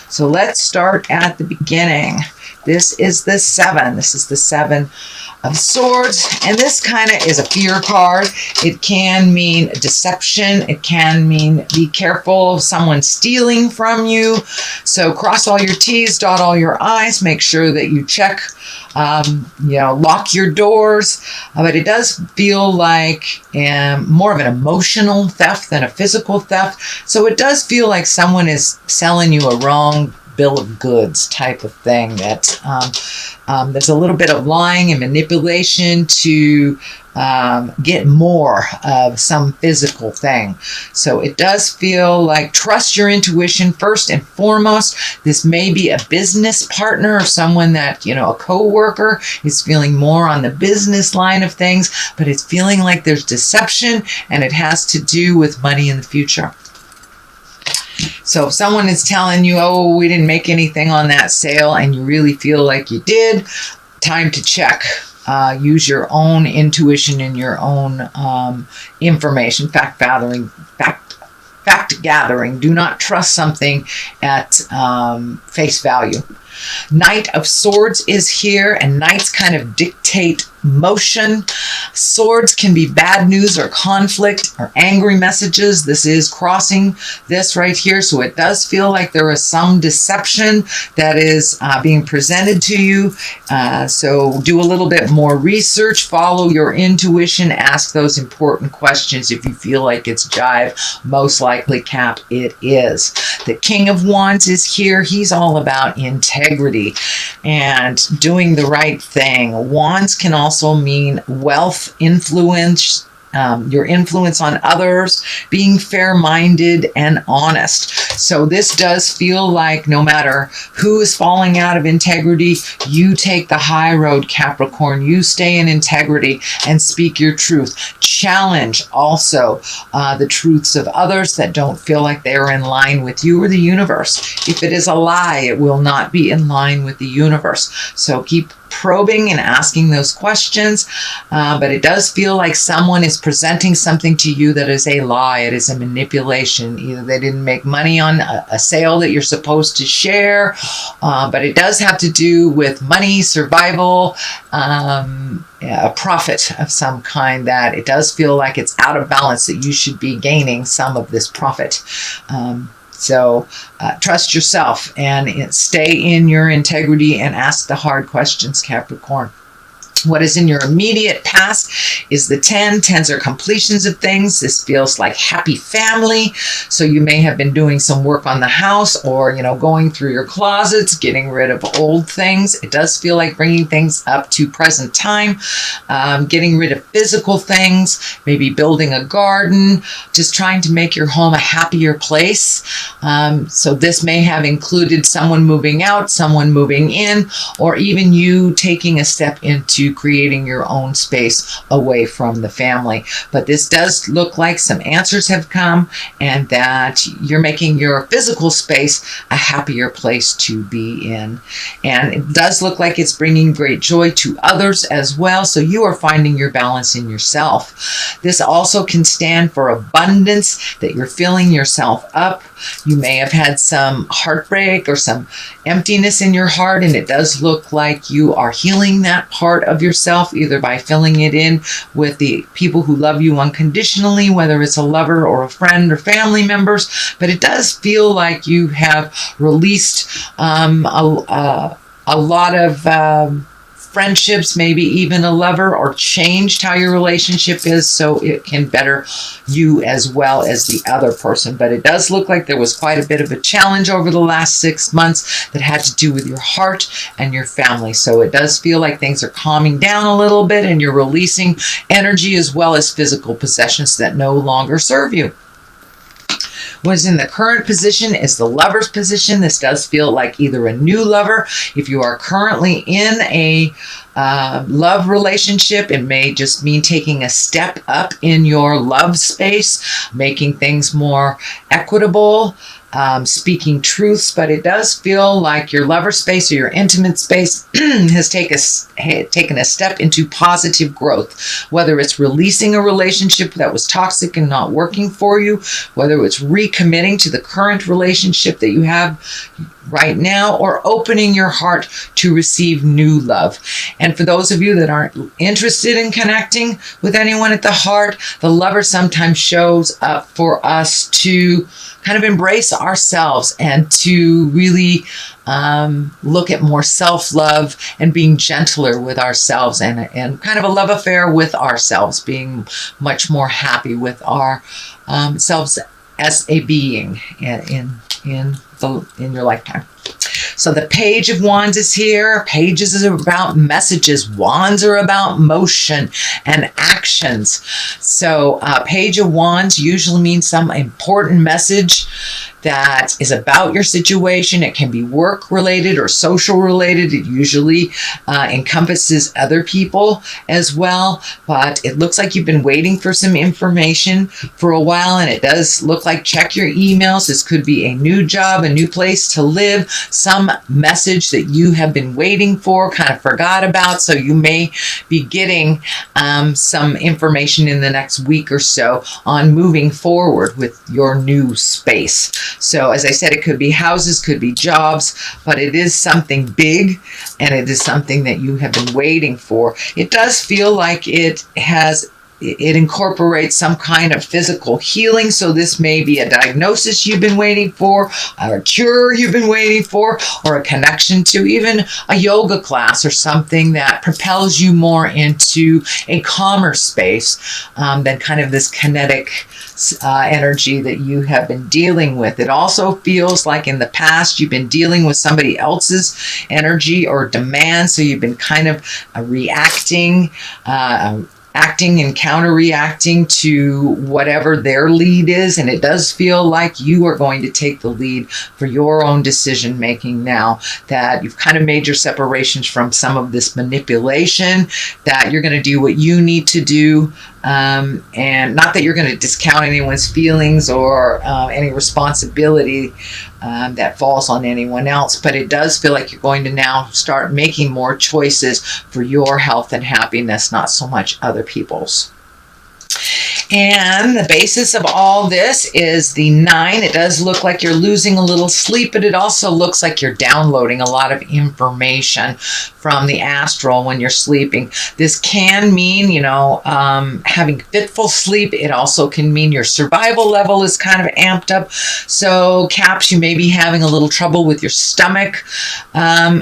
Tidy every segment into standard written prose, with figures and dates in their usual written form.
So let's start at the beginning. This is the 7. This is the 7 of Swords, and this kind of is a fear card. It can mean deception. It can mean be careful of someone stealing from you. So cross all your T's, dot all your I's, make sure that you check, lock your doors. But it does feel like more of an emotional theft than a physical theft. So it does feel like someone is selling you a wrong bill of goods type of thing. That there's a little bit of lying and manipulation to get more of some physical thing. So it does feel like trust your intuition first and foremost. This may be a business partner or someone that, a co-worker is feeling more on the business line of things, but it's feeling like there's deception and it has to do with money in the future. So if someone is telling you, oh, we didn't make anything on that sale, and you really feel like you did, time to check. Use your own intuition and your own information, fact gathering. Do not trust something at face value. Knight of Swords is here, and knights kind of dictate motion. Swords can be bad news or conflict or angry messages. This is crossing this right here, so it does feel like there is some deception that is being presented to you. So do a little bit more research, follow your intuition, ask those important questions. If you feel like it's jive, most likely, Cap, it is. The King of Wands is here. He's all about integrity and doing the right thing. Wands can also mean wealth, influence, your influence on others, being fair-minded and honest. So this does feel like no matter who is falling out of integrity, you take the high road, Capricorn. You stay in integrity and speak your truth. Challenge also the truths of others that don't feel like they are in line with you or the universe. If it is a lie, it will not be in line with the universe. So keep probing and asking those questions, but it does feel like someone is presenting something to you that is a lie. It is a manipulation. Either they didn't make money on a sale that you're supposed to share, but it does have to do with money, survival, a profit of some kind, that it does feel like it's out of balance, that you should be gaining some of this profit. So trust yourself and stay in your integrity and ask the hard questions, Capricorn. What is in your immediate past is the 10. 10s are completions of things. This feels like happy family. So you may have been doing some work on the house, or, going through your closets, getting rid of old things. It does feel like bringing things up to present time, getting rid of physical things, maybe building a garden, just trying to make your home a happier place. So this may have included someone moving out, someone moving in, or even you taking a step into creating your own space away from the family. But this does look like some answers have come, and that you're making your physical space a happier place to be in. And it does look like it's bringing great joy to others as well. So you are finding your balance in yourself. This also can stand for abundance, that you're filling yourself up. You may have had some heartbreak or some emptiness in your heart, and it does look like you are healing that part of yourself, either by filling it in with the people who love you unconditionally, whether it's a lover or a friend or family members. But it does feel like you have released a lot of friendships, maybe even a lover, or changed how your relationship is so it can better you as well as the other person. But it does look like there was quite a bit of a challenge over the last 6 months that had to do with your heart and your family. So it does feel like things are calming down a little bit, and you're releasing energy as well as physical possessions that no longer serve you. What is in the current position is the Lover's position. This does feel like either a new lover. If you are currently in a love relationship, it may just mean taking a step up in your love space, making things more equitable. speaking truths, but it does feel like your lover space or your intimate space has taken a step into positive growth, whether it's releasing a relationship that was toxic and not working for you, whether it's recommitting to the current relationship that you have right now, or opening your heart to receive new love. And for those of you that aren't interested in connecting with anyone at the heart, the lover sometimes shows up for us to kind of embrace ourselves and to really look at more self-love and being gentler with ourselves, and kind of a love affair with ourselves, being much more happy with our selves as a being in your lifetime. So the Page of Wands is here. Pages is about messages. Wands are about motion and actions. So Page of Wands usually means some important message that is about your situation. It can be work related or social related. It usually encompasses other people as well, but it looks like you've been waiting for some information for a while, and it does look like check your emails. This could be a new job, a new place to live, some message that you have been waiting for, kind of forgot about. So you may be getting some information in the next week or so on moving forward with your new space. So as I said, it could be houses, could be jobs, but it is something big, and it is something that you have been waiting for. It does feel like it incorporates some kind of physical healing. So this may be a diagnosis you've been waiting for, or a cure you've been waiting for, or a connection to even a yoga class or something that propels you more into a calmer space than kind of this kinetic energy that you have been dealing with. It also feels like in the past you've been dealing with somebody else's energy or demand, so you've been kind of reacting, acting and counter-reacting to whatever their lead is, and it does feel like you are going to take the lead for your own decision making now that you've kind of made your separations from some of this manipulation, that you're going to do what you need to do, and not that you're going to discount anyone's feelings or any responsibility that falls on anyone else, but it does feel like you're going to now start making more choices for your health and happiness, not so much other people's. And the basis of all this is the 9. It does look like you're losing a little sleep, but it also looks like you're downloading a lot of information from the astral when you're sleeping. This can mean, having fitful sleep. It also can mean your survival level is kind of amped up. So Caps, you may be having a little trouble with your stomach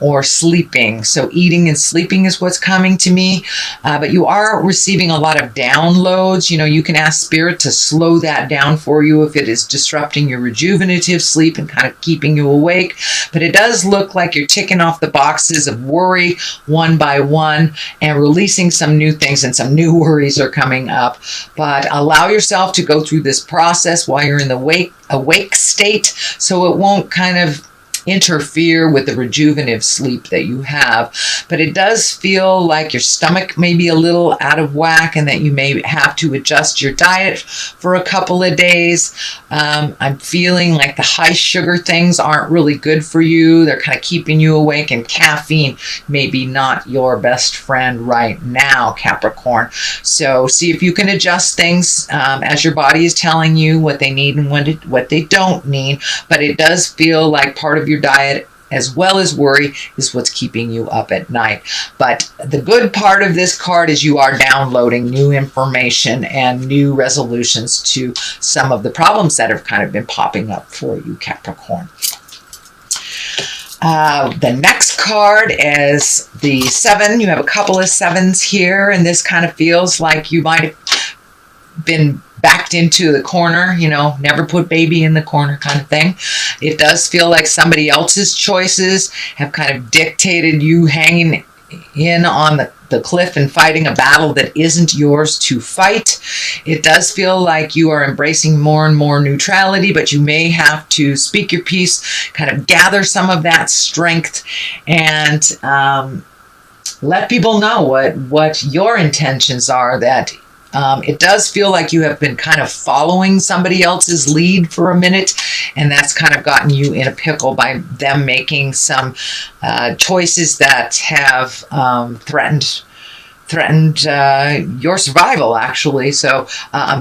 or sleeping. So eating and sleeping is what's coming to me. But you are receiving a lot of downloads. You can ask Spirit to slow that down for you if it is disrupting your rejuvenative sleep and kind of keeping you awake. But it does look like you're ticking off the boxes of worry one by one and releasing some new things, and some new worries are coming up. But allow yourself to go through this process while you're in the awake state, so it won't kind of interfere with the rejuvenative sleep that you have. But it does feel like your stomach may be a little out of whack, and that you may have to adjust your diet for a couple of days. I'm feeling like the high sugar things aren't really good for you. They're kind of keeping you awake, and caffeine may be not your best friend right now, Capricorn. So see if you can adjust things as your body is telling you what they need and what they don't need. But it does feel like part of your diet as well as worry is what's keeping you up at night. But the good part of this card is you are downloading new information and new resolutions to some of the problems that have kind of been popping up for you, Capricorn. The next card is the 7. You have a couple of 7s here, and this kind of feels like you might have been backed into the corner, never put baby in the corner kind of thing. It does feel like somebody else's choices have kind of dictated you hanging in on the cliff and fighting a battle that isn't yours to fight. It does feel like you are embracing more and more neutrality, but you may have to speak your piece, kind of gather some of that strength, and let people know what your intentions are, that It does feel like you have been kind of following somebody else's lead for a minute, and that's kind of gotten you in a pickle by them making some choices that have threatened your survival, actually. So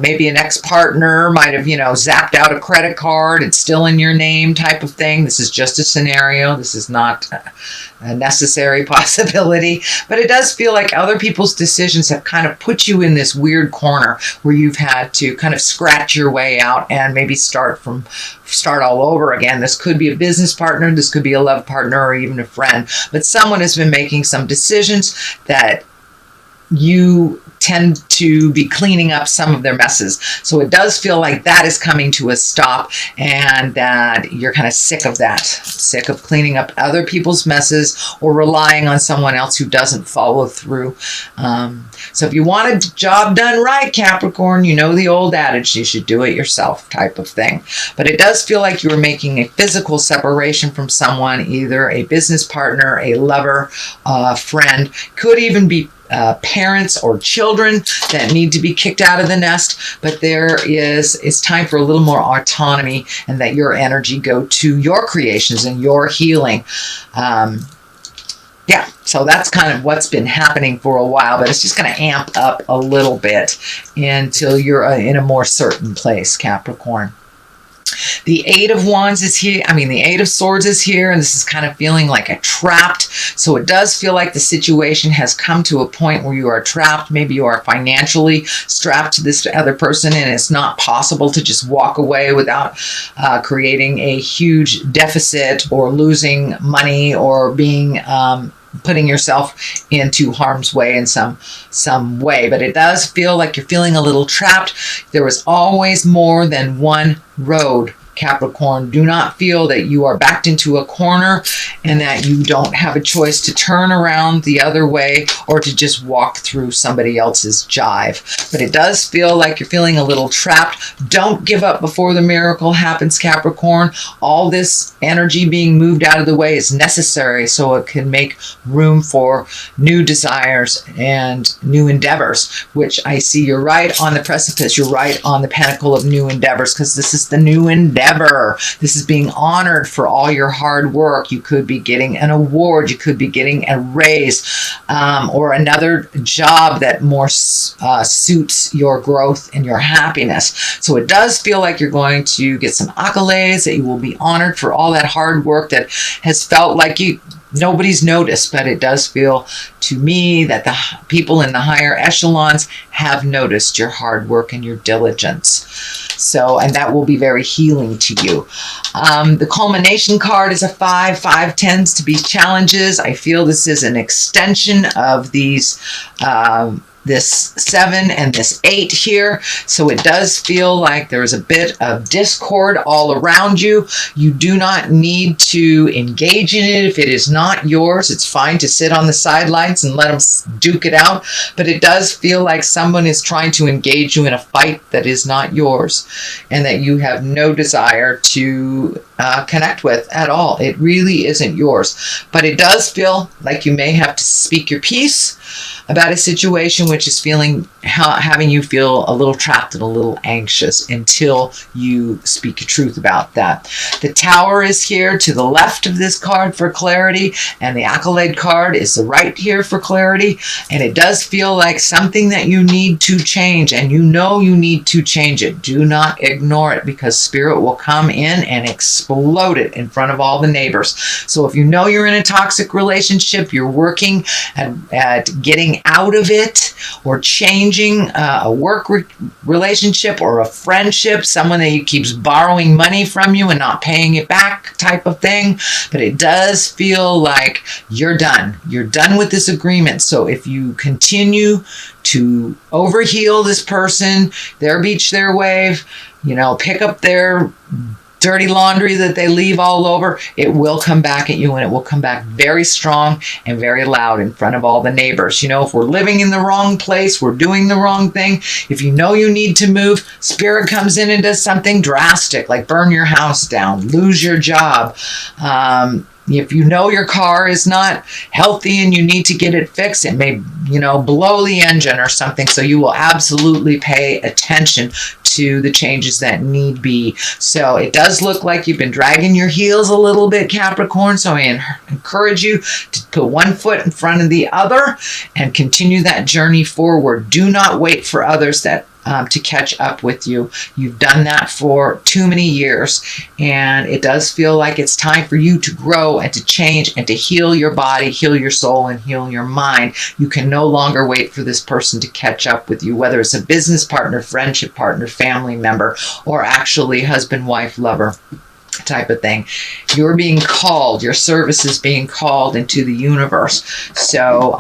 maybe an ex-partner might have, zapped out a credit card. It's still in your name type of thing. This is just a scenario. This is not a necessary possibility. But it does feel like other people's decisions have kind of put you in this weird corner where you've had to kind of scratch your way out and maybe start all over again. This could be a business partner. This could be a love partner, or even a friend. But someone has been making some decisions that you tend to be cleaning up some of their messes. So it does feel like that is coming to a stop, and that you're kind of sick of that, sick of cleaning up other people's messes or relying on someone else who doesn't follow through. So if you want a job done right, Capricorn, you know the old adage, you should do it yourself type of thing. But it does feel like you are making a physical separation from someone, either a business partner, a lover, a friend, could even be parents or children that need to be kicked out of the nest. But it's time for a little more autonomy, and that your energy go to your creations and your healing. So that's kind of what's been happening for a while, but it's just going to amp up a little bit until you're in a more certain place, Capricorn. The Eight of Wands is here. The Eight of Swords is here, and this is kind of feeling like a trapped. So it does feel like the situation has come to a point where you are trapped. Maybe you are financially strapped to this other person, and it's not possible to just walk away without creating a huge deficit or losing money or being putting yourself into harm's way in some way. But it does feel like you're feeling a little trapped. There was always more than one road, Capricorn. Do not feel that you are backed into a corner and that you don't have a choice to turn around the other way or to just walk through somebody else's jive. But it does feel like you're feeling a little trapped. Don't give up before the miracle happens, Capricorn. All this energy being moved out of the way is necessary so it can make room for new desires and new endeavors, which I see you're right on the precipice. You're right on the pinnacle of new endeavors, because this is the new endeavor. This is being honored for all your hard work. You could be getting an award. You could be getting a raise, or another job that more suits your growth and your happiness. So it does feel like you're going to get some accolades, that you will be honored for all that hard work that has felt like nobody's noticed. But it does feel to me that the people in the higher echelons have noticed your hard work and your diligence. So, and that will be very healing to you. The culmination card is a 5. 5 tends to be challenges. I feel this is an extension of these this 7 and this 8 here. So it does feel like there's a bit of discord all around you. You do not need to engage in it. If it is not yours, it's fine to sit on the sidelines and let them duke it out. But it does feel like someone is trying to engage you in a fight that is not yours, and that you have no desire to connect with at all. It really isn't yours. But it does feel like you may have to speak your piece about a situation which is having you feel a little trapped and a little anxious until you speak your truth about that. The Tower is here to the left of this card for clarity, and the Accolade card is the right here for clarity. And it does feel like something that you need to change, and you know you need to change it. Do not ignore it, because Spirit will come in and explode it in front of all the neighbors. So if you know you're in a toxic relationship, you're working at getting out of it, or changing a work relationship or a friendship, someone that keeps borrowing money from you and not paying it back type of thing. But it does feel like you're done. You're done with this agreement. So if you continue to overheal this person, their beach, their wave, pick up their dirty laundry that they leave all over, it will come back at you, and it will come back very strong and very loud in front of all the neighbors. If we're living in the wrong place, we're doing the wrong thing. If you know you need to move, Spirit comes in and does something drastic, like burn your house down, lose your job, if you know your car is not healthy and you need to get it fixed, it may, blow the engine or something. So you will absolutely pay attention to the changes that need be. So it does look like you've been dragging your heels a little bit, Capricorn. So I encourage you to put one foot in front of the other and continue that journey forward. Do not wait for others to catch up with you. You've done that for too many years, and it does feel like it's time for you to grow and to change and to heal your body, heal your soul, and heal your mind. You can no longer wait for this person to catch up with you, whether it's a business partner, friendship partner, family member, or actually husband, wife, lover type of thing. You're being called, your service is being called into the universe. So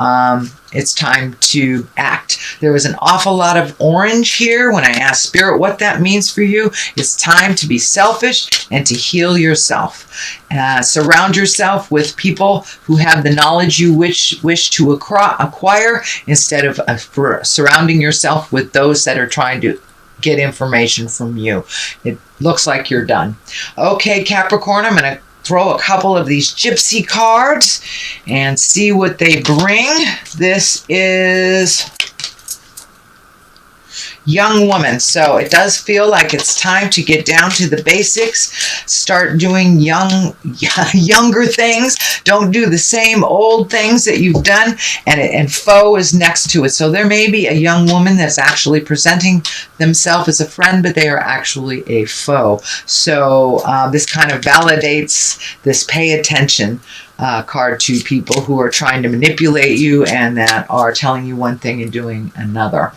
it's time to act. There was an awful lot of orange here when I asked Spirit what that means for you. It's time to be selfish and to heal yourself. Surround yourself with people who have the knowledge you wish to acquire, instead of surrounding yourself with those that are trying to get information from you. It looks like you're done. Okay, Capricorn, I'm going to throw a couple of these gypsy cards and see what they bring. This is young woman. So it does feel like it's time to get down to the basics, start doing younger things. Don't do the same old things that you've done. And foe is next to it. So there may be a young woman that's actually presenting themselves as a friend, but they are actually a foe. So this kind of validates this pay attention card to people who are trying to manipulate you and that are telling you one thing and doing another.